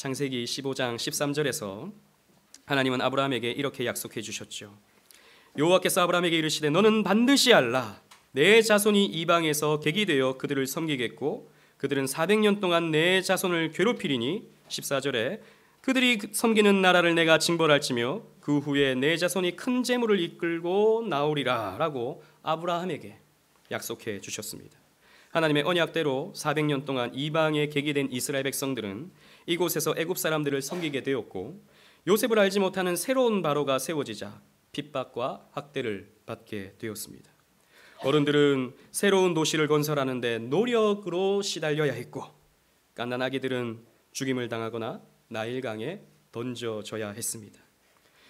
창세기 15장 13절에서 하나님은 아브라함에게 이렇게 약속해 주셨죠. 여호와께서 아브라함에게 이르시되 너는 반드시 알라. 내 자손이 이방에서 객이 되어 그들을 섬기겠고 그들은 400년 동안 내 자손을 괴롭히리니 14절에 그들이 섬기는 나라를 내가 징벌할지며 그 후에 내 자손이 큰 재물을 이끌고 나오리라 라고 아브라함에게 약속해 주셨습니다. 하나님의 언약대로 400년 동안 이방에 객이 된 이스라엘 백성들은 이곳에서 애굽 사람들을 섬기게 되었고 요셉을 알지 못하는 새로운 바로가 세워지자 핍박과 학대를 받게 되었습니다. 어른들은 새로운 도시를 건설하는데 노력으로 시달려야 했고 갓난 아기들은 죽임을 당하거나 나일강에 던져져야 했습니다.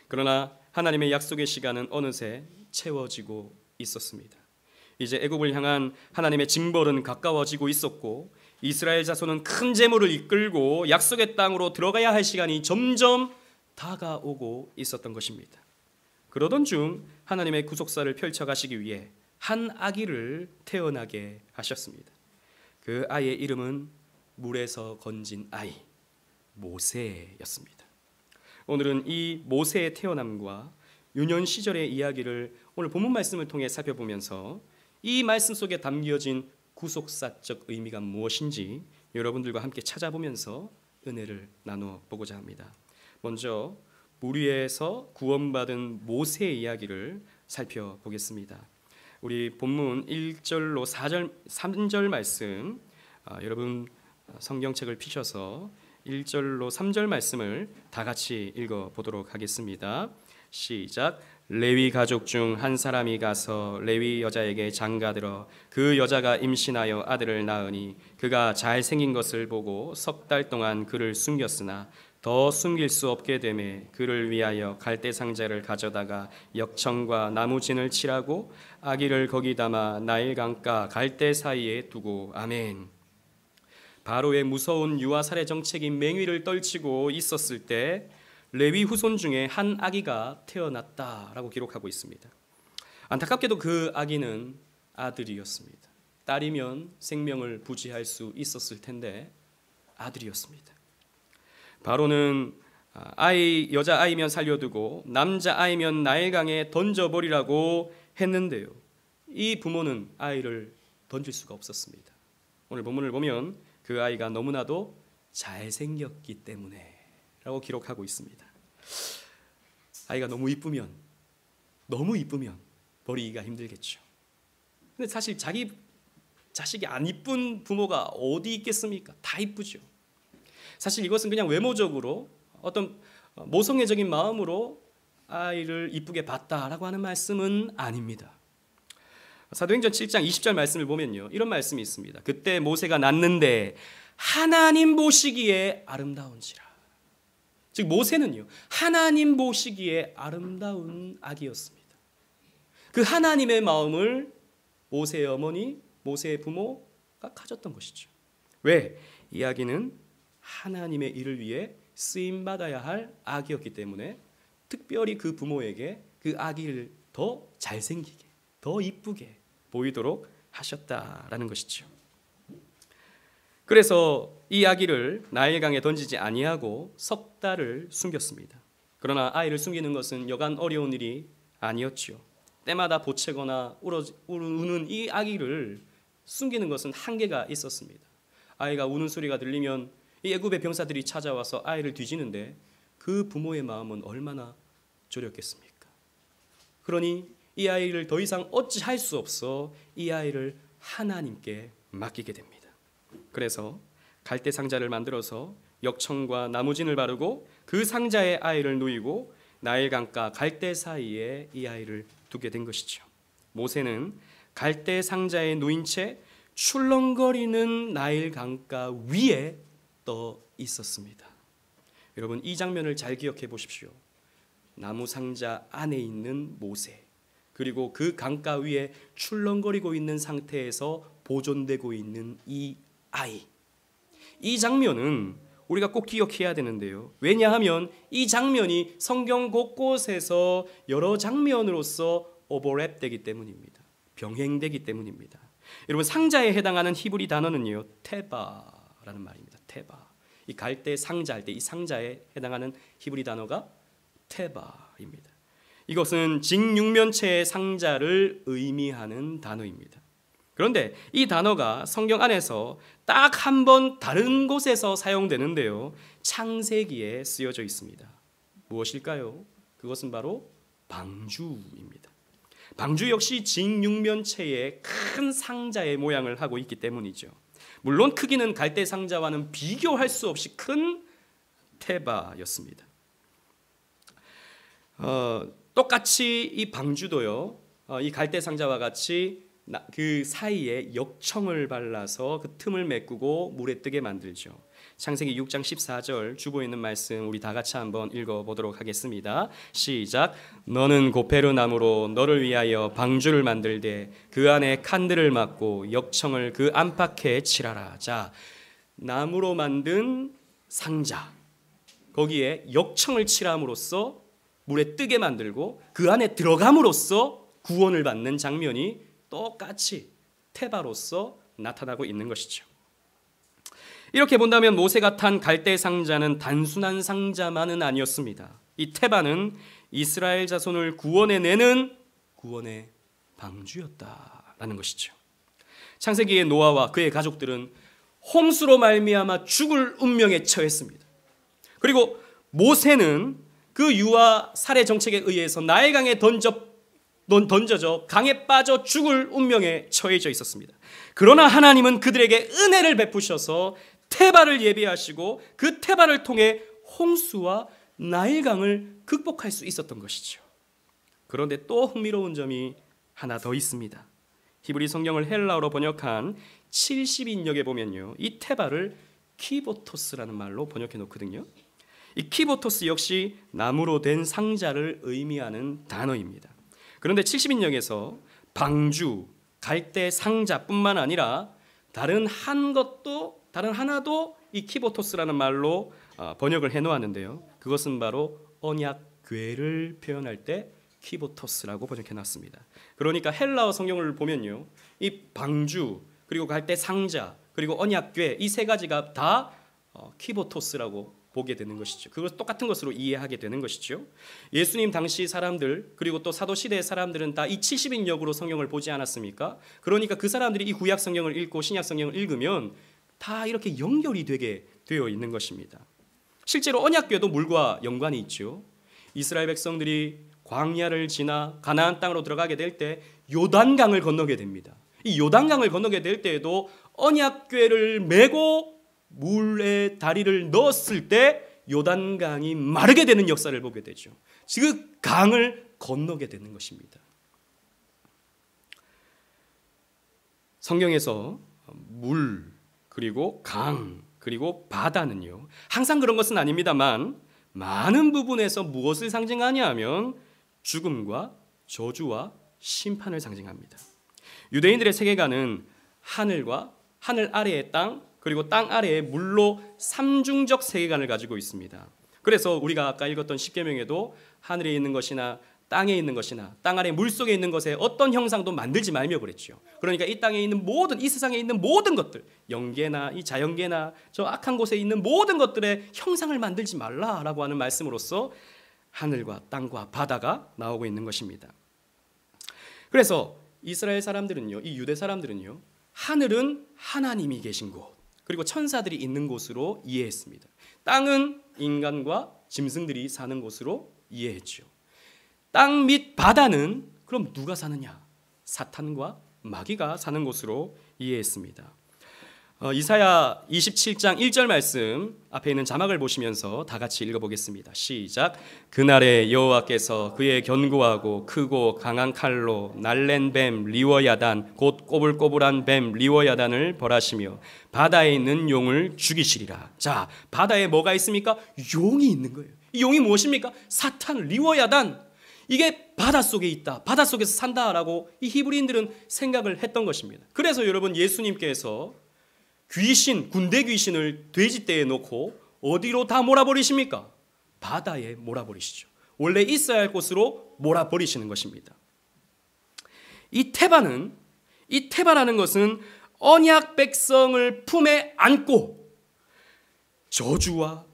그러나 하나님의 약속의 시간은 어느새 채워지고 있었습니다. 이제 애굽을 향한 하나님의 징벌은 가까워지고 있었고 이스라엘 자손은 큰 재물을 이끌고 약속의 땅으로 들어가야 할 시간이 점점 다가오고 있었던 것입니다. 그러던 중 하나님의 구속사를 펼쳐가시기 위해 한 아기를 태어나게 하셨습니다. 그 아이의 이름은 물에서 건진 아이 모세였습니다. 오늘은 이 모세의 태어남과 유년 시절의 이야기를 오늘 본문 말씀을 통해 살펴보면서 이 말씀 속에 담겨진 구속사적 의미가 무엇인지 여러분들과 함께 찾아보면서 은혜를 나누어 보고자 합니다. 먼저 물 위에서 구원받은 모세의 이야기를 살펴보겠습니다. 우리 본문 1절로 3절 말씀 여러분 성경책을 펴셔서 1절로 3절 말씀을 다 같이 읽어보도록 하겠습니다. 시작. 레위 가족 중 한 사람이 가서 레위 여자에게 장가들어 그 여자가 임신하여 아들을 낳으니 그가 잘생긴 것을 보고 3달 동안 그를 숨겼으나 더 숨길 수 없게 되매 그를 위하여 갈대 상자를 가져다가 역청과 나무진을 칠하고 아기를 거기 담아 나일 강가 갈대 사이에 두고 아멘. 바로의 무서운 유아 살해 정책이 맹위를 떨치고 있었을 때 레위 후손 중에 한 아기가 태어났다라고 기록하고 있습니다. 안타깝게도 그 아기는 아들이었습니다. 딸이면 생명을 부지할 수 있었을 텐데 아들이었습니다. 바로는 여자 아이면 살려두고 남자 아이면 나일강에 던져버리라고 했는데요. 이 부모는 아이를 던질 수가 없었습니다. 오늘 본문을 보면 그 아이가 너무나도 잘생겼기 때문에 라고 기록하고 있습니다. 아이가 너무 이쁘면 버리기가 힘들겠죠. 근데 사실 자기 자식이 안 이쁜 부모가 어디 있겠습니까? 다 이쁘죠. 사실 이것은 그냥 외모적으로 어떤 모성애적인 마음으로 아이를 이쁘게 봤다라고 하는 말씀은 아닙니다. 사도행전 7장 20절 말씀을 보면요, 이런 말씀이 있습니다. 그때 모세가 낳는데 하나님 보시기에 아름다운지라. 즉 모세는요, 하나님 보시기에 아름다운 아기였습니다. 그 하나님의 마음을 모세의 어머니, 모세의 부모가 가졌던 것이죠. 왜? 이 아기는 하나님의 일을 위해 쓰임받아야 할 아기였기 때문에 특별히 그 부모에게 그 아기를 더 잘생기게, 더 이쁘게 보이도록 하셨다라는 것이죠. 그래서 이 아기를 나일강에 던지지 아니하고 3달을 숨겼습니다. 그러나 아이를 숨기는 것은 여간 어려운 일이 아니었죠. 때마다 보채거나 우는 이 아기를 숨기는 것은 한계가 있었습니다. 아이가 우는 소리가 들리면 이 애굽의 병사들이 찾아와서 아이를 뒤지는데 그 부모의 마음은 얼마나 졸였겠습니까? 그러니 이 아이를 더 이상 어찌할 수 없어 이 아이를 하나님께 맡기게 됩니다. 그래서 갈대 상자를 만들어서 역청과 나무진을 바르고 그 상자에 아이를 누이고 나일강가 갈대 사이에 이 아이를 두게 된 것이죠. 모세는 갈대 상자에 누인 채 출렁거리는 나일강가 위에 떠 있었습니다. 여러분, 이 장면을 잘 기억해 보십시오. 나무 상자 안에 있는 모세, 그리고 그 강가 위에 출렁거리고 있는 상태에서 보존되고 있는 이 아이. 이 장면은 우리가 꼭 기억해야 되는데요. 왜냐하면 이 장면이 성경 곳곳에서 여러 장면으로서 오버랩되기 때문입니다. 병행되기 때문입니다. 여러분, 상자에 해당하는 히브리 단어는요, 테바라는 말입니다. 테바. 이 갈대 상자 할 때 이 상자에 해당하는 히브리 단어가 테바입니다. 이것은 직육면체의 상자를 의미하는 단어입니다. 그런데 이 단어가 성경 안에서 딱 한 번 다른 곳에서 사용되는데요. 창세기에 쓰여져 있습니다. 무엇일까요? 그것은 바로 방주입니다. 방주 역시 직육면체의 큰 상자의 모양을 하고 있기 때문이죠. 물론 크기는 갈대 상자와는 비교할 수 없이 큰 테바였습니다. 똑같이 이 방주도요, 이 갈대 상자와 같이 그 사이에 역청을 발라서 그 틈을 메꾸고 물에 뜨게 만들죠. 창세기 6장 14절 주보에 있는 말씀 우리 다 같이 한번 읽어보도록 하겠습니다. 시작. 너는 고페르 나무로 너를 위하여 방주를 만들되 그 안에 칸들을 막고 역청을 그 안팎에 칠하라. 자, 나무로 만든 상자, 거기에 역청을 칠함으로써 물에 뜨게 만들고 그 안에 들어감으로써 구원을 받는 장면이 똑같이 테바로서 나타나고 있는 것이죠. 이렇게 본다면 모세가 탄 갈대 상자는 단순한 상자만은 아니었습니다. 이 테바는 이스라엘 자손을 구원해내는 구원의 방주였다라는 것이죠. 창세기의 노아와 그의 가족들은 홍수로 말미암아 죽을 운명에 처했습니다. 그리고 모세는 그 유아 살해 정책에 의해서 나일강에 던져져 강에 빠져 죽을 운명에 처해져 있었습니다. 그러나 하나님은 그들에게 은혜를 베푸셔서 테바를 예비하시고 그 테바를 통해 홍수와 나일강을 극복할 수 있었던 것이죠. 그런데 또 흥미로운 점이 하나 더 있습니다. 히브리 성경을 헬라어로 번역한 70인역에 보면요, 이 테바를 키보토스라는 말로 번역해 놓거든요. 이 키보토스 역시 나무로 된 상자를 의미하는 단어입니다. 그런데 70인역에서 방주, 갈대 상자뿐만 아니라 다른 하나도 이 키보토스라는 말로 번역을 해놓았는데요. 그것은 바로 언약궤를 표현할 때 키보토스라고 번역해놨습니다. 그러니까 헬라어 성경을 보면요, 이 방주 그리고 갈대 상자 그리고 언약궤 이 세 가지가 다 키보토스라고 보게 되는 것이죠. 그것 똑같은 것으로 이해하게 되는 것이죠. 예수님 당시 사람들 그리고 또 사도 시대의 사람들은 다 이 70인역으로 성경을 보지 않았습니까? 그러니까 그 사람들이 이 구약 성경을 읽고 신약 성경을 읽으면 다 이렇게 연결이 되게 되어 있는 것입니다. 실제로 언약궤도 물과 연관이 있죠. 이스라엘 백성들이 광야를 지나 가나안 땅으로 들어가게 될 때 요단강을 건너게 됩니다. 이 요단강을 건너게 될 때에도 언약궤를 메고 물에 다리를 넣었을 때 요단강이 마르게 되는 역사를 보게 되죠. 그 강을 건너게 되는 것입니다. 성경에서 물 그리고 강 그리고 바다는요, 항상 그런 것은 아닙니다만 많은 부분에서 무엇을 상징하냐 하면 죽음과 저주와 심판을 상징합니다. 유대인들의 세계관은 하늘과 하늘 아래의 땅 그리고 땅 아래에 물로 삼중적 세계관을 가지고 있습니다. 그래서 우리가 아까 읽었던 십계명에도 하늘에 있는 것이나 땅에 있는 것이나 땅 아래 물속에 있는 것에 어떤 형상도 만들지 말며 그랬죠. 그러니까 이 땅에 있는 모든, 이 세상에 있는 모든 것들, 영계나 이 자연계나 저 악한 곳에 있는 모든 것들의 형상을 만들지 말라라고 하는 말씀으로써 하늘과 땅과 바다가 나오고 있는 것입니다. 그래서 이스라엘 사람들은요, 이 유대 사람들은요, 하늘은 하나님이 계신 곳 그리고 천사들이 있는 곳으로 이해했습니다. 땅은 인간과 짐승들이 사는 곳으로 이해했죠. 땅 및 바다는 그럼 누가 사느냐? 사탄과 마귀가 사는 곳으로 이해했습니다. 이사야 27장 1절 말씀 앞에 있는 자막을 보시면서 다 같이 읽어보겠습니다. 시작. 그날에 여호와께서 그의 견고하고 크고 강한 칼로 날랜 뱀 리워야단 곧 꼬불꼬불한 뱀 리워야단을 벌하시며 바다에 있는 용을 죽이시리라. 자, 바다에 뭐가 있습니까? 용이 있는 거예요. 이 용이 무엇입니까? 사탄 리워야단. 이게 바닷속에 있다, 바닷속에서 산다라고 이 히브리인들은 생각을 했던 것입니다. 그래서 여러분, 예수님께서 귀신, 군대 귀신을 돼지떼에 놓고 어디로 다 몰아버리십니까? 바다에 몰아버리시죠. 원래 있어야 할 곳으로 몰아버리시는 것입니다. 이 테바라는 것은 언약 백성을 품에 안고 저주와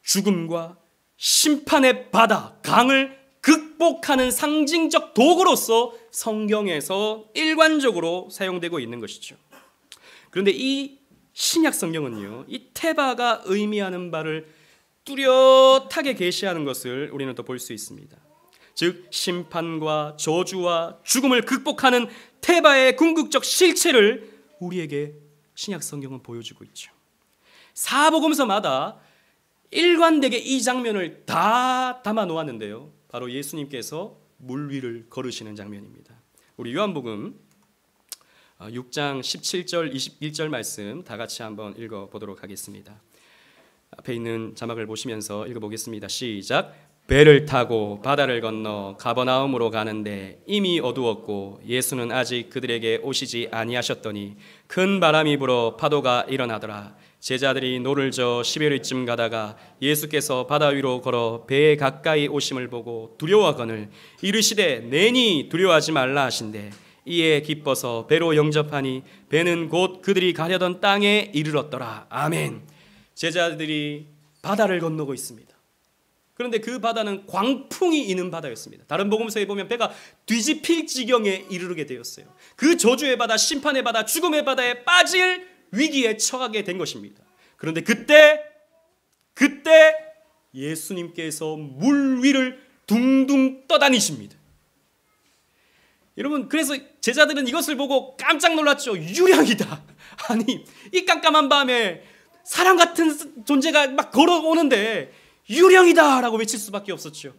죽음과 심판의 바다, 강을 극복하는 상징적 도구로서 성경에서 일관적으로 사용되고 있는 것이죠. 그런데 이 신약 성경은요, 이 테바가 의미하는 바를 뚜렷하게 계시하는 것을 우리는 또 볼 수 있습니다. 즉 심판과 저주와 죽음을 극복하는 테바의 궁극적 실체를 우리에게 신약 성경은 보여주고 있죠. 사복음서마다 일관되게 이 장면을 다 담아 놓았는데요, 바로 예수님께서 물 위를 걸으시는 장면입니다. 우리 요한복음 6장 17절 21절 말씀 다 같이 한번 읽어보도록 하겠습니다. 앞에 있는 자막을 보시면서 읽어보겠습니다. 시작. 배를 타고 바다를 건너 가버나움으로 가는데 이미 어두웠고 예수는 아직 그들에게 오시지 아니하셨더니 큰 바람이 불어 파도가 일어나더라. 제자들이 노를 저어 10여리쯤 가다가 예수께서 바다 위로 걸어 배에 가까이 오심을 보고 두려워하거늘 이르시되 내니 두려워하지 말라 하신대 이에 기뻐서 배로 영접하니 배는 곧 그들이 가려던 땅에 이르렀더라. 아멘. 제자들이 바다를 건너고 있습니다. 그런데 그 바다는 광풍이 이는 바다였습니다. 다른 복음서에 보면 배가 뒤집힐 지경에 이르게 되었어요. 그 저주의 바다, 심판의 바다, 죽음의 바다에 빠질 위기에 처하게 된 것입니다. 그런데 그때 예수님께서 물 위를 둥둥 떠다니십니다. 여러분, 그래서 제자들은 이것을 보고 깜짝 놀랐죠. 유령이다. 아니, 이 깜깜한 밤에 사람 같은 존재가 막 걸어오는데 유령이다 라고 외칠 수밖에 없었죠.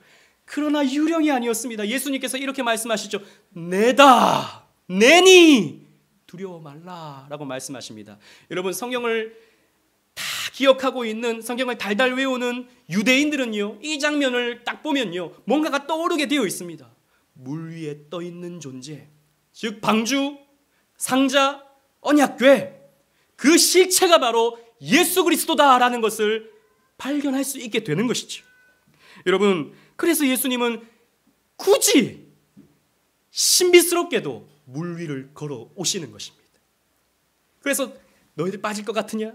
그러나 유령이 아니었습니다. 예수님께서 이렇게 말씀하시죠. 내다, 내니 두려워 말라 라고 말씀하십니다. 여러분, 성경을 다 기억하고 있는, 성경을 달달 외우는 유대인들은요, 이 장면을 딱 보면요, 뭔가가 떠오르게 되어 있습니다. 물 위에 떠 있는 존재, 즉 방주, 상자, 언약궤, 그 실체가 바로 예수 그리스도다라는 것을 발견할 수 있게 되는 것이죠. 여러분, 그래서 예수님은 굳이 신비스럽게도 물 위를 걸어 오시는 것입니다. 그래서 너희들 빠질 것 같으냐?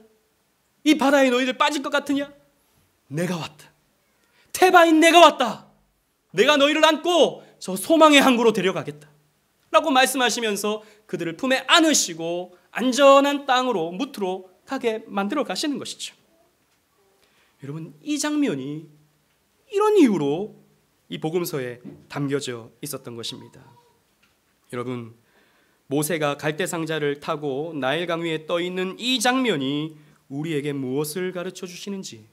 이 바다에 너희들 빠질 것 같으냐? 내가 왔다. 테바인 내가 왔다. 내가 너희를 안고 저 소망의 항구로 데려가겠다 라고 말씀하시면서 그들을 품에 안으시고 안전한 땅으로, 무트로 가게 만들어 가시는 것이죠. 여러분, 이 장면이 이런 이유로 이 복음서에 담겨져 있었던 것입니다. 여러분, 모세가 갈대상자를 타고 나일강 위에 떠 있는 이 장면이 우리에게 무엇을 가르쳐 주시는지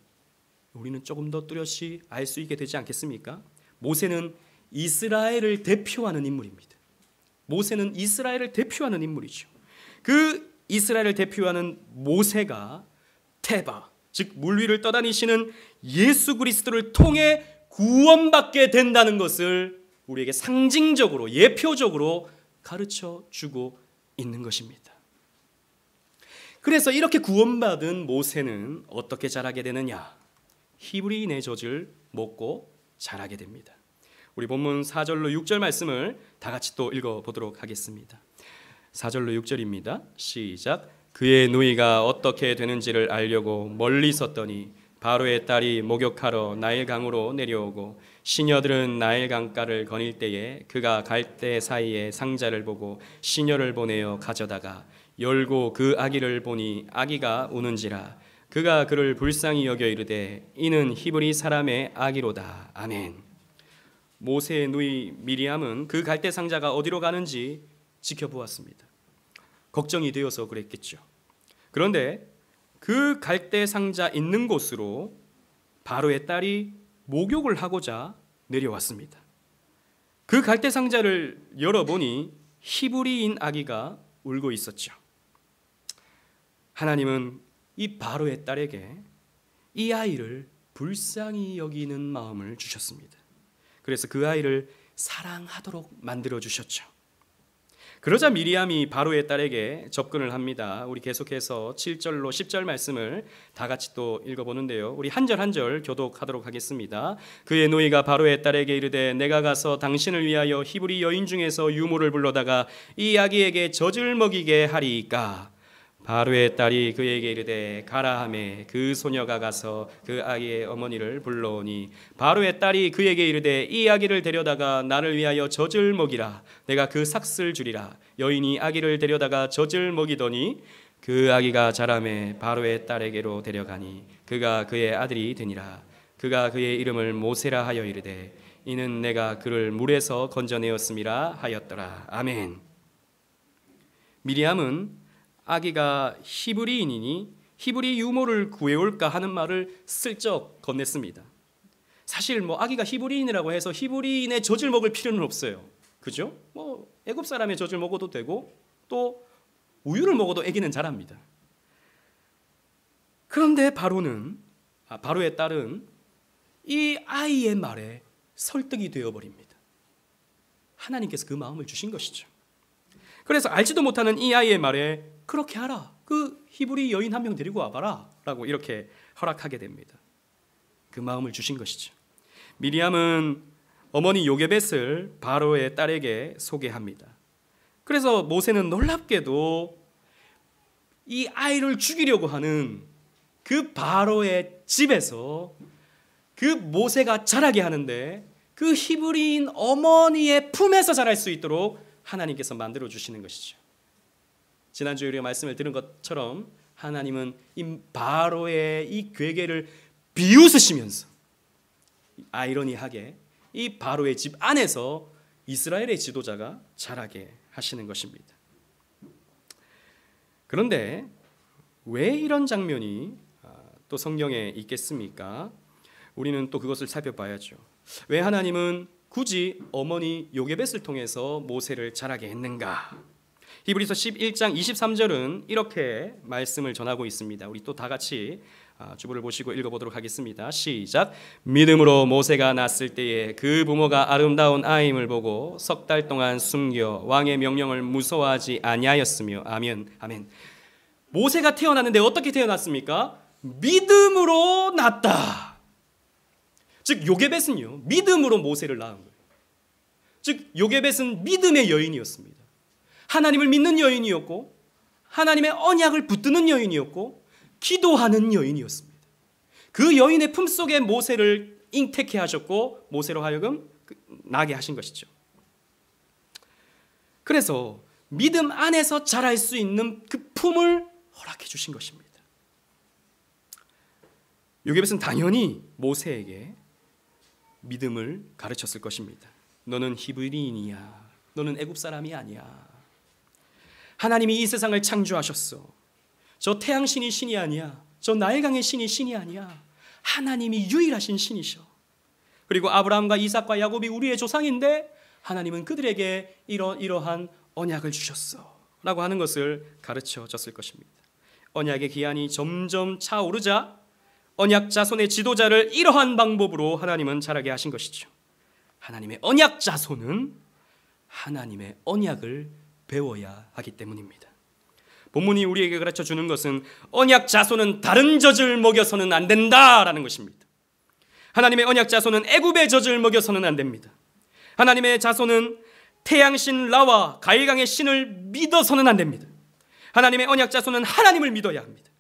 우리는 조금 더 뚜렷이 알 수 있게 되지 않겠습니까? 모세는 이스라엘을 대표하는 인물입니다. 모세는 이스라엘을 대표하는 인물이죠. 그 이스라엘을 대표하는 모세가 테바, 즉 물 위를 떠다니시는 예수 그리스도를 통해 구원받게 된다는 것을 우리에게 상징적으로, 예표적으로 가르쳐 주고 있는 것입니다. 그래서 이렇게 구원받은 모세는 어떻게 자라게 되느냐? 히브리인의 젖을 먹고 자라게 됩니다. 우리 본문 4절로 6절 말씀을 다 같이 또 읽어보도록 하겠습니다. 4절로 6절입니다. 시작. 그의 누이가 어떻게 되는지를 알려고 멀리 섰더니 바로의 딸이 목욕하러 나일강으로 내려오고 시녀들은 나일강가를 거닐 때에 그가 갈대 사이에 상자를 보고 시녀를 보내어 가져다가 열고 그 아기를 보니 아기가 우는지라 그가 그를 불쌍히 여겨 이르되 이는 히브리 사람의 아기로다. 아멘. 모세의 누이 미리암은 그 갈대 상자가 어디로 가는지 지켜보았습니다. 걱정이 되어서 그랬겠죠. 그런데 그 갈대 상자 있는 곳으로 바로의 딸이 목욕을 하고자 내려왔습니다. 그 갈대 상자를 열어보니 히브리인 아기가 울고 있었죠. 하나님은 이 바로의 딸에게 이 아이를 불쌍히 여기는 마음을 주셨습니다. 그래서 그 아이를 사랑하도록 만들어 주셨죠. 그러자 미리암이 바로의 딸에게 접근을 합니다. 우리 계속해서 7절로 10절 말씀을 다 같이 또 읽어보는데요, 우리 한 절 한 절 교독하도록 하겠습니다. 그의 누이가 바로의 딸에게 이르되 내가 가서 당신을 위하여 히브리 여인 중에서 유모를 불러다가 이 아기에게 젖을 먹이게 하리이까. 바로의 딸이 그에게 이르되 가라 하매 그 소녀가 가서 그 아기의 어머니를 불러오니 바로의 딸이 그에게 이르되 이 아기를 데려다가 나를 위하여 젖을 먹이라. 내가 그 삭슬 주리라. 여인이 아기를 데려다가 젖을 먹이더니 그 아기가 자라매 바로의 딸에게로 데려가니 그가 그의 아들이 되니라. 그가 그의 이름을 모세라 하여 이르되 이는 내가 그를 물에서 건져내었음이라 하였더라. 아멘. 미리암은 아기가 히브리인이니 히브리 유모를 구해올까 하는 말을 슬쩍 건넸습니다. 사실 아기가 히브리인이라고 해서 히브리인의 젖을 먹을 필요는 없어요. 그죠? 애굽 사람의 젖을 먹어도 되고 또 우유를 먹어도 아기는 자랍니다. 그런데 바로의 딸은 이 아이의 말에 설득이 되어버립니다. 하나님께서 그 마음을 주신 것이죠. 그래서 알지도 못하는 이 아이의 말에 그렇게 하라. 그 히브리 여인 한 명 데리고 와봐라. 라고 이렇게 허락하게 됩니다. 그 마음을 주신 것이죠. 미리암은 어머니 요게벳을 바로의 딸에게 소개합니다. 그래서 모세는 놀랍게도 이 아이를 죽이려고 하는 그 바로의 집에서 그 모세가 자라게 하는데 그 히브리인 어머니의 품에서 자랄 수 있도록 하나님께서 만들어 주시는 것이죠. 지난주에 우리가 말씀을 들은 것처럼 하나님은 이 바로의 이 괴계를 비웃으시면서 아이러니하게 이 바로의 집 안에서 이스라엘의 지도자가 자라게 하시는 것입니다. 그런데 왜 이런 장면이 또 성경에 있겠습니까? 우리는 또 그것을 살펴봐야죠. 왜 하나님은 굳이 어머니 요게벳을 통해서 모세를 자라게 했는가? 히브리서 11장 23절은 이렇게 말씀을 전하고 있습니다. 우리 또 다 같이 주보를 보시고 읽어보도록 하겠습니다. 시작. 믿음으로 모세가 낳았을 때에 그 부모가 아름다운 아임을 보고 석 달 동안 숨겨 왕의 명령을 무서워하지 아니하였으며. 아멘. 아멘. 모세가 태어났는데 어떻게 태어났습니까? 믿음으로 낳았다. 즉 요게벳은요, 믿음으로 모세를 낳은 거예요. 즉 요게벳은 믿음의 여인이었습니다. 하나님을 믿는 여인이었고 하나님의 언약을 붙드는 여인이었고 기도하는 여인이었습니다. 그 여인의 품속에 모세를 잉태케 하셨고 모세로 하여금 나게 하신 것이죠. 그래서 믿음 안에서 자랄 수 있는 그 품을 허락해 주신 것입니다. 요게벳은 당연히 모세에게 믿음을 가르쳤을 것입니다. 너는 히브리인이야. 너는 애굽 사람이 아니야. 하나님이 이 세상을 창조하셨어. 저 태양신이 신이 아니야. 저 나일강의 신이 신이 아니야. 하나님이 유일하신 신이셔. 그리고 아브라함과 이삭과 야곱이 우리의 조상인데 하나님은 그들에게 이러한 언약을 주셨어 라고 하는 것을 가르쳐 줬을 것입니다. 언약의 기한이 점점 차오르자 언약 자손의 지도자를 이러한 방법으로 하나님은 자라게 하신 것이죠. 하나님의 언약 자손은 하나님의 언약을 배워야 하기 때문입니다. 본문이 우리에게 가르쳐 주는 것은 언약 자손은 다른 젖을 먹여서는 안 된다라는 것입니다. 하나님의 언약 자손은 애굽의 젖을 먹여서는 안 됩니다. 하나님의 자손은 태양신 라와 가일강의 신을 믿어서는 안 됩니다. 하나님의 언약 자손은 하나님을 믿어야 합니다.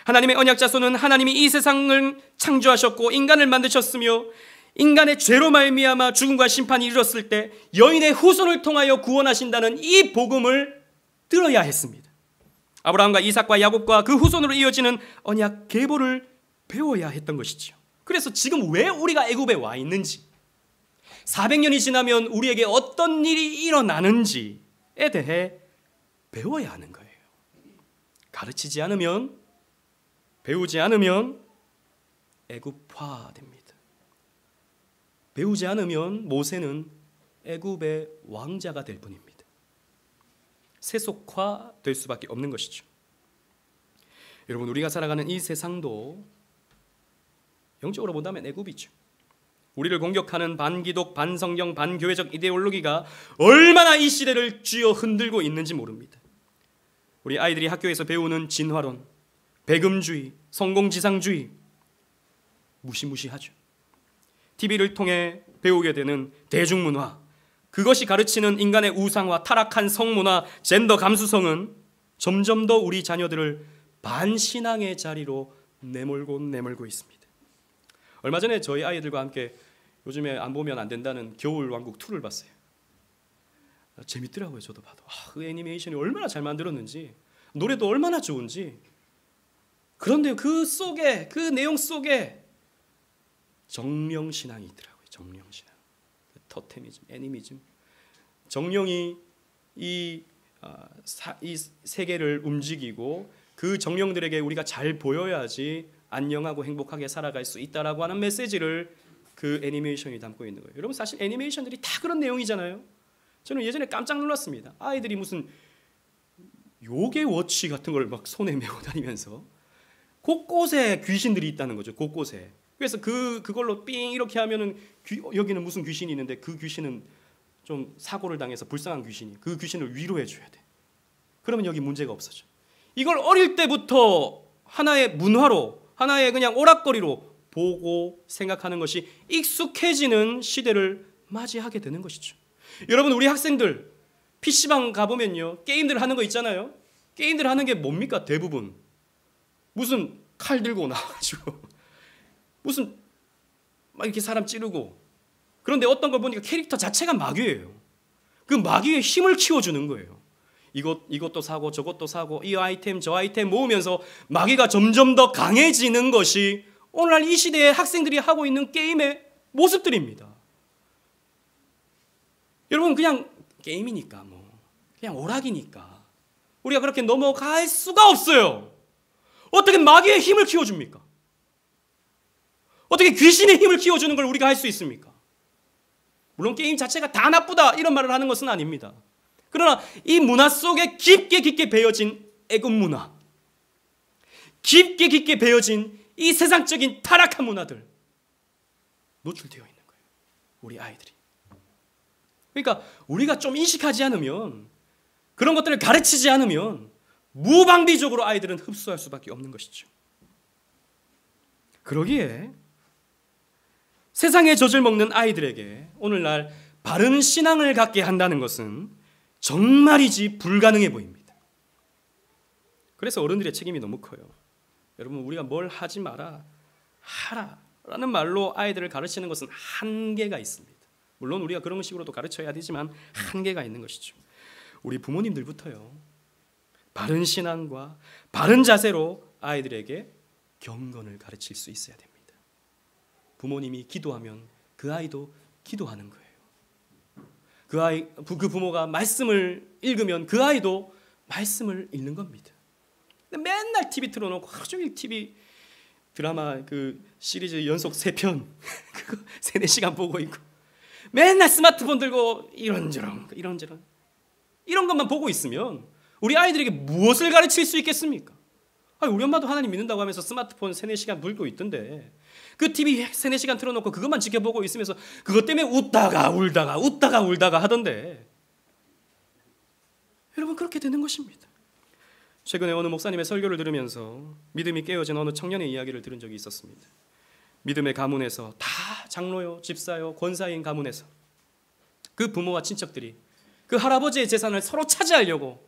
하나님의 언약 자손은 하나님이 이 세상을 창조하셨고 인간을 만드셨으며 인간의 죄로 말미암아 죽음과 심판이 이르렀을 때 여인의 후손을 통하여 구원하신다는 이 복음을 들어야 했습니다. 아브라함과 이삭과 야곱과 그 후손으로 이어지는 언약 계보를 배워야 했던 것이죠. 그래서 지금 왜 우리가 애굽에 와 있는지, 400년이 지나면 우리에게 어떤 일이 일어나는지에 대해 배워야 하는 거예요. 가르치지 않으면, 배우지 않으면 애굽화됩니다. 배우지 않으면 모세는 애굽의 왕자가 될 뿐입니다. 세속화될 수밖에 없는 것이죠. 여러분, 우리가 살아가는 이 세상도 영적으로 본다면 애굽이죠. 우리를 공격하는 반기독, 반성경, 반교회적 이데올로기가 얼마나 이 시대를 쥐어 흔들고 있는지 모릅니다. 우리 아이들이 학교에서 배우는 진화론, 배금주의, 성공지상주의 무시무시하죠. TV를 통해 배우게 되는 대중문화, 그것이 가르치는 인간의 우상화, 타락한 성문화, 젠더 감수성은 점점 더 우리 자녀들을 반신앙의 자리로 내몰고 있습니다. 얼마 전에 저희 아이들과 함께 요즘에 안 보면 안 된다는 겨울왕국 2를 봤어요. 재밌더라고요. 저도 봐도 그 애니메이션이 얼마나 잘 만들었는지, 노래도 얼마나 좋은지. 그런데 그 속에, 그 내용 속에 정령신앙이 있더라고요. 정령신앙, 토테미즘, 애니미즘. 정령이 이 세계를 움직이고 그 정령들에게 우리가 잘 보여야지 안녕하고 행복하게 살아갈 수 있다라고 하는 메시지를 그 애니메이션이 담고 있는 거예요. 여러분, 사실 애니메이션들이 다 그런 내용이잖아요. 저는 예전에 깜짝 놀랐습니다. 아이들이 무슨 요괴 워치 같은 걸 막 손에 메고 다니면서 곳곳에 귀신들이 있다는 거죠. 곳곳에. 그래서 그걸로 삥 이렇게 하면은 여기는 무슨 귀신이 있는데 그 귀신은 좀 사고를 당해서 불쌍한 귀신이, 그 귀신을 위로해 줘야 돼. 그러면 여기 문제가 없어져. 이걸 어릴 때부터 하나의 문화로, 하나의 그냥 오락거리로 보고 생각하는 것이 익숙해지는 시대를 맞이하게 되는 것이죠. 여러분, 우리 학생들 PC방 가보면요, 게임들 하는 거 있잖아요. 게임들 하는 게 뭡니까? 대부분 무슨 칼 들고 나와가지고 무슨 막 이렇게 사람 찌르고. 그런데 어떤 걸 보니까 캐릭터 자체가 마귀예요. 그 마귀의 힘을 키워주는 거예요. 이것도 사고 저것도 사고 이 아이템 저 아이템 모으면서 마귀가 점점 더 강해지는 것이 오늘날 이 시대의 학생들이 하고 있는 게임의 모습들입니다. 여러분, 그냥 게임이니까 그냥 오락이니까 우리가 그렇게 넘어갈 수가 없어요. 어떻게 마귀의 힘을 키워줍니까? 어떻게 귀신의 힘을 키워주는 걸 우리가 할 수 있습니까? 물론 게임 자체가 다 나쁘다 이런 말을 하는 것은 아닙니다. 그러나 이 문화 속에 깊게 배어진 애국 문화, 깊게 배어진 이 세상적인 타락한 문화들 노출되어 있는 거예요. 우리 아이들이. 그러니까 우리가 좀 인식하지 않으면, 그런 것들을 가르치지 않으면 무방비적으로 아이들은 흡수할 수밖에 없는 것이죠. 그러기에 세상의 젖을 먹는 아이들에게 오늘날 바른 신앙을 갖게 한다는 것은 정말이지 불가능해 보입니다. 그래서 어른들의 책임이 너무 커요. 여러분, 우리가 뭘 하지 마라, 하라라는 말로 아이들을 가르치는 것은 한계가 있습니다. 물론 우리가 그런 식으로도 가르쳐야 되지만 한계가 있는 것이죠. 우리 부모님들부터요, 바른 신앙과 바른 자세로 아이들에게 경건을 가르칠 수 있어야 됩니다. 부모님이 기도하면 그 아이도 기도하는 거예요. 그 부모가 말씀을 읽으면 그 아이도 말씀을 읽는 겁니다. 맨날 TV 틀어놓고 하루 종일 TV 드라마 그 시리즈 연속 3편 그거 3-4시간 보고 있고, 맨날 스마트폰 들고 이런저런 이런 것만 보고 있으면 우리 아이들에게 무엇을 가르칠 수 있겠습니까? 우리 엄마도 하나님 믿는다고 하면서 스마트폰 3-4시간 들고 있던데 그 TV 3-4시간 틀어놓고 그것만 지켜보고 있으면서 그것 때문에 웃다가 울다가 하던데, 여러분, 그렇게 되는 것입니다. 최근에 어느 목사님의 설교를 들으면서 믿음이 깨어진 어느 청년의 이야기를 들은 적이 있었습니다. 믿음의 가문에서, 다 장로요, 집사요, 권사인 가문에서 그 부모와 친척들이 그 할아버지의 재산을 서로 차지하려고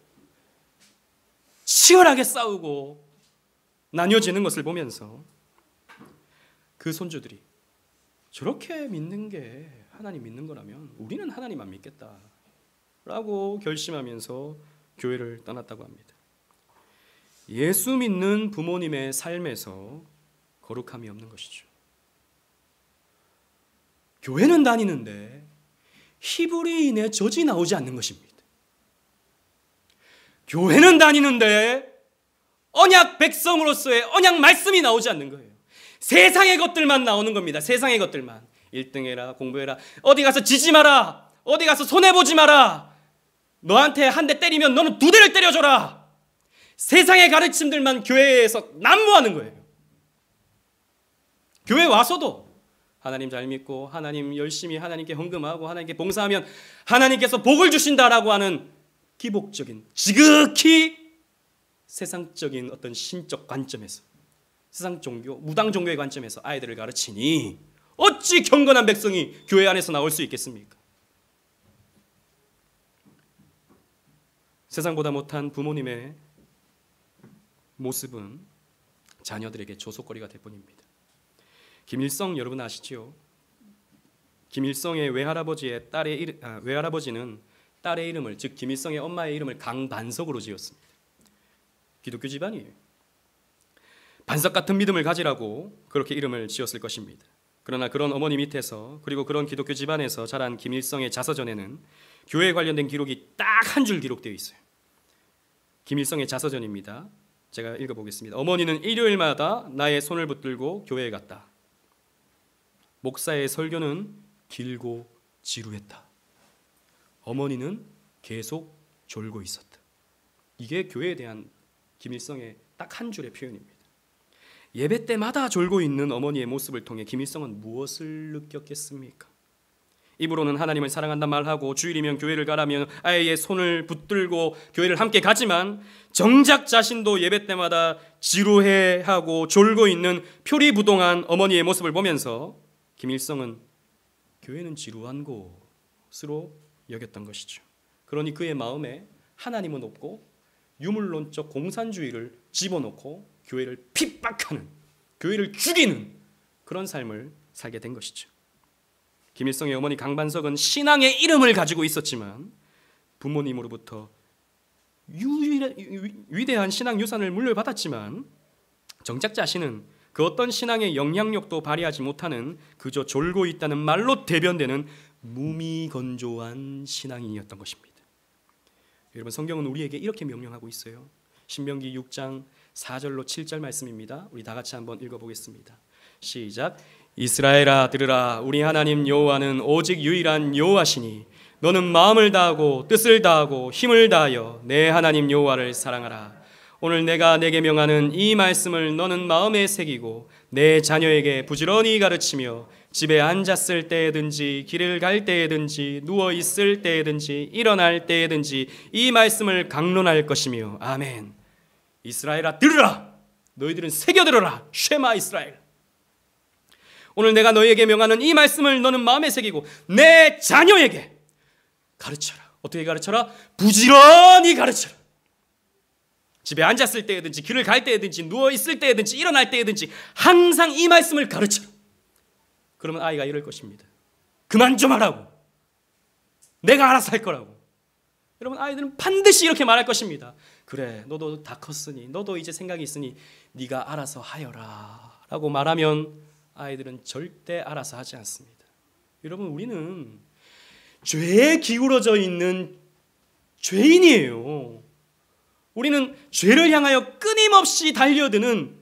치열하게 싸우고 나뉘어지는 것을 보면서 그 손주들이 저렇게 믿는 게 하나님 믿는 거라면 우리는 하나님 안 믿겠다라고 결심하면서 교회를 떠났다고 합니다. 예수 믿는 부모님의 삶에서 거룩함이 없는 것이죠. 교회는 다니는데 히브리인의 젖이 나오지 않는 것입니다. 교회는 다니는데 언약 백성으로서의 언약 말씀이 나오지 않는 거예요. 세상의 것들만 나오는 겁니다. 세상의 것들만. 1등 해라, 공부해라, 어디 가서 지지 마라, 어디 가서 손해보지 마라, 너한테 한 대 때리면 너는 2대를 때려줘라. 세상의 가르침들만 교회에서 난무하는 거예요. 교회 와서도 하나님 잘 믿고 하나님 열심히 하나님께 헌금하고 하나님께 봉사하면 하나님께서 복을 주신다라고 하는 기복적인, 지극히 세상적인 어떤 신적 관점에서, 세상 종교, 무당 종교의 관점에서 아이들을 가르치니 어찌 경건한 백성이 교회 안에서 나올 수 있겠습니까? 세상보다 못한 부모님의 모습은 자녀들에게 조속거리가 될 뿐입니다. 김일성 여러분 아시죠? 김일성의 외할아버지는 딸의 이름을, 즉 김일성의 엄마의 이름을 강반석으로 지었습니다. 기독교 집안이에요. 반석 같은 믿음을 가지라고 그렇게 이름을 지었을 것입니다. 그러나 그런 어머니 밑에서, 그리고 그런 기독교 집안에서 자란 김일성의 자서전에는 교회에 관련된 기록이 딱 한 줄 기록되어 있어요. 김일성의 자서전입니다. 제가 읽어보겠습니다. 어머니는 일요일마다 나의 손을 붙들고 교회에 갔다. 목사의 설교는 길고 지루했다. 어머니는 계속 졸고 있었다. 이게 교회에 대한 김일성의 딱 한 줄의 표현입니다. 예배 때마다 졸고 있는 어머니의 모습을 통해 김일성은 무엇을 느꼈겠습니까? 입으로는 하나님을 사랑한다 말하고 주일이면 교회를 가라며 아이의 손을 붙들고 교회를 함께 가지만 정작 자신도 예배 때마다 지루해하고 졸고 있는 표리부동한 어머니의 모습을 보면서 김일성은 교회는 지루한 곳으로 여겼던 것이죠. 그러니 그의 마음에 하나님은 없고 유물론적 공산주의를 집어넣고 교회를 핍박하는, 교회를 죽이는 그런 삶을 살게 된 것이죠. 김일성의 어머니 강반석은 신앙의 이름을 가지고 있었지만 부모님으로부터 위대한 신앙 유산을 물려받았지만 정작 자신은 그 어떤 신앙의 영향력도 발휘하지 못하는 그저 졸고 있다는 말로 대변되는 무미건조한 신앙인이었던 것입니다. 여러분, 성경은 우리에게 이렇게 명령하고 있어요. 신명기 6장 4절로 7절 말씀입니다. 우리 다 같이 한번 읽어보겠습니다. 시작. 이스라엘아 들으라. 우리 하나님 여호와는 오직 유일한 여호와시니 너는 마음을 다하고 뜻을 다하고 힘을 다하여 내 하나님 여호와를 사랑하라. 오늘 내가 내게 명하는 이 말씀을 너는 마음에 새기고 내 자녀에게 부지런히 가르치며 집에 앉았을 때든지 길을 갈 때든지 누워 있을 때든지 일어날 때든지 이 말씀을 강론할 것이며. 아멘. 이스라엘아 들으라. 너희들은 새겨들어라. 쉐마 이스라엘. 오늘 내가 너희에게 명하는 이 말씀을 너는 마음에 새기고 내 자녀에게 가르쳐라. 어떻게 가르쳐라? 부지런히 가르쳐라. 집에 앉았을 때든지 길을 갈 때든지 누워 있을 때든지 일어날 때든지 항상 이 말씀을 가르쳐라. 그러면 아이가 이럴 것입니다. 그만 좀 하라고. 내가 알아서 할 거라고. 여러분, 아이들은 반드시 이렇게 말할 것입니다. 그래, 너도 다 컸으니, 너도 이제 생각이 있으니 네가 알아서 하여라 라고 말하면 아이들은 절대 알아서 하지 않습니다. 여러분, 우리는 죄에 기울어져 있는 죄인이에요. 우리는 죄를 향하여 끊임없이 달려드는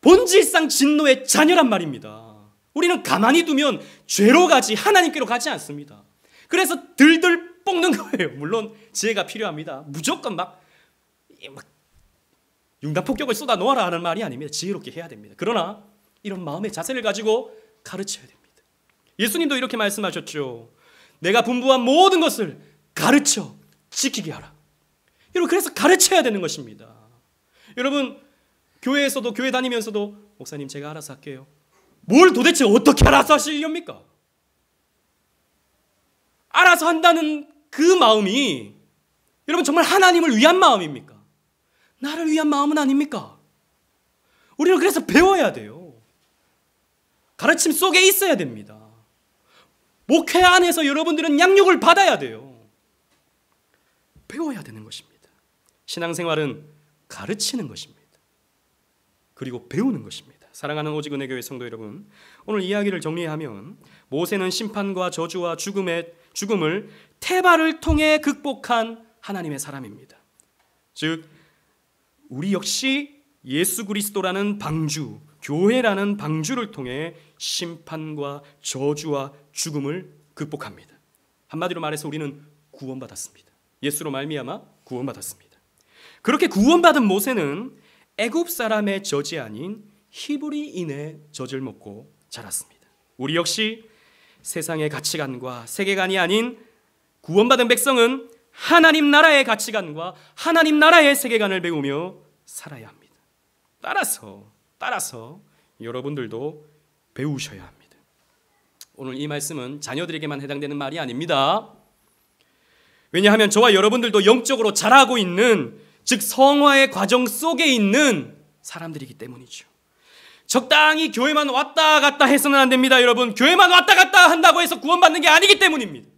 본질상 진노의 자녀란 말입니다. 우리는 가만히 두면 죄로 가지 하나님께로 가지 않습니다. 그래서 들들 볶는 거예요. 물론 지혜가 필요합니다. 무조건 막 융단폭격을 쏟아 놓아라 하는 말이 아닙니다. 지혜롭게 해야 됩니다. 그러나 이런 마음의 자세를 가지고 가르쳐야 됩니다. 예수님도 이렇게 말씀하셨죠. 내가 분부한 모든 것을 가르쳐 지키게 하라. 여러분, 그래서 가르쳐야 되는 것입니다. 여러분, 교회에서도, 교회 다니면서도 목사님 제가 알아서 할게요. 뭘 도대체 어떻게 알아서 하시렵니까? 알아서 한다는 그 마음이 여러분 정말 하나님을 위한 마음입니까? 나를 위한 마음은 아닙니까? 우리는 그래서 배워야 돼요. 가르침 속에 있어야 됩니다. 목회 안에서 여러분들은 양육을 받아야 돼요. 배워야 되는 것입니다. 신앙생활은 가르치는 것입니다. 그리고 배우는 것입니다. 사랑하는 오직 은혜교회 성도 여러분, 오늘 이야기를 정리하면 모세는 심판과 저주와 죽음을 태바를 통해 극복한 하나님의 사람입니다. 즉 우리 역시 예수 그리스도라는 방주, 교회라는 방주를 통해 심판과 저주와 죽음을 극복합니다. 한마디로 말해서 우리는 구원받았습니다. 예수로 말미암아 구원받았습니다. 그렇게 구원받은 모세는 애굽 사람의 젖이 아닌 히브리인의 젖을 먹고 자랐습니다. 우리 역시 세상의 가치관과 세계관이 아닌 구원받은 백성은 하나님 나라의 가치관과 하나님 나라의 세계관을 배우며 살아야 합니다. 따라서 여러분들도 배우셔야 합니다. 오늘 이 말씀은 자녀들에게만 해당되는 말이 아닙니다. 왜냐하면 저와 여러분들도 영적으로 자라고 있는 즉 성화의 과정 속에 있는 사람들이기 때문이죠. 적당히 교회만 왔다 갔다 해서는 안 됩니다, 여러분. 교회만 왔다 갔다 한다고 해서 구원받는 게 아니기 때문입니다.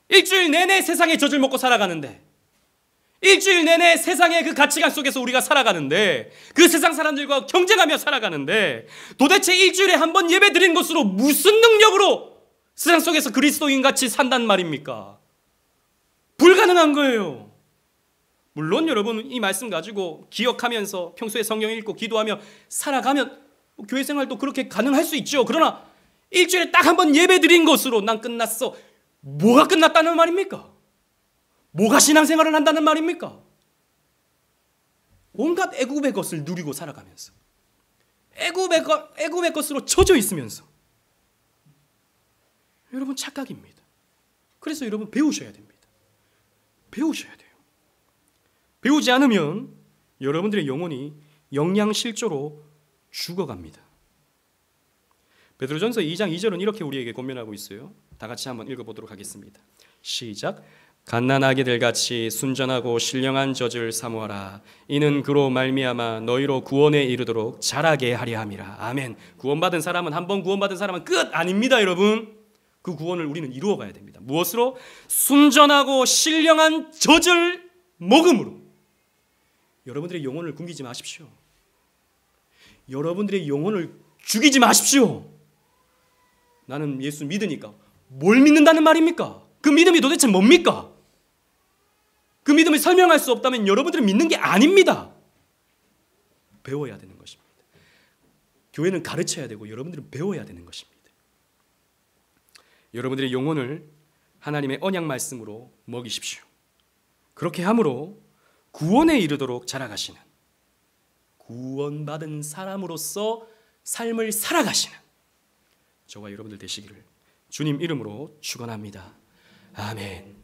일주일 내내 세상의 젖을 먹고 살아가는데, 일주일 내내 세상의 그 가치관 속에서 우리가 살아가는데, 그 세상 사람들과 경쟁하며 살아가는데, 도대체 일주일에 한 번 예배 드린 것으로 무슨 능력으로 세상 속에서 그리스도인같이 산단 말입니까? 불가능한 거예요. 물론 여러분 이 말씀 가지고 기억하면서 평소에 성경 읽고 기도하며 살아가면 교회 생활도 그렇게 가능할 수 있죠. 그러나 일주일에 딱 한 번 예배 드린 것으로 난 끝났어. 뭐가 끝났다는 말입니까? 뭐가 신앙생활을 한다는 말입니까? 온갖 애굽의 것을 누리고 살아가면서, 애굽의 것으로 젖어 있으면서, 여러분 착각입니다. 그래서 여러분 배우셔야 됩니다. 배우셔야 돼요. 배우지 않으면 여러분들의 영혼이 영양실조로 죽어갑니다. 베드로전서 2장 2절은 이렇게 우리에게 권면하고 있어요. 다 같이 한번 읽어보도록 하겠습니다. 시작. 갓난아기들 같이 순전하고 신령한 젖을 사모하라. 이는 그로 말미암아 너희로 구원에 이르도록 자라게 하려 함이라. 아멘. 구원받은 사람은, 한 번 구원받은 사람은 끝 아닙니다, 여러분. 그 구원을 우리는 이루어 가야 됩니다. 무엇으로? 순전하고 신령한 젖을 먹음으로. 여러분들의 영혼을 굶기지 마십시오. 여러분들의 영혼을 죽이지 마십시오. 나는 예수 믿으니까. 뭘 믿는다는 말입니까? 그 믿음이 도대체 뭡니까? 그 믿음을 설명할 수 없다면 여러분들은 믿는 게 아닙니다. 배워야 되는 것입니다. 교회는 가르쳐야 되고 여러분들은 배워야 되는 것입니다. 여러분들의 영혼을 하나님의 언약 말씀으로 먹이십시오. 그렇게 함으로 구원에 이르도록 자라가시는, 구원받은 사람으로서 삶을 살아가시는 저와 여러분들 되시기를 주님 이름으로 축원합니다. 아멘.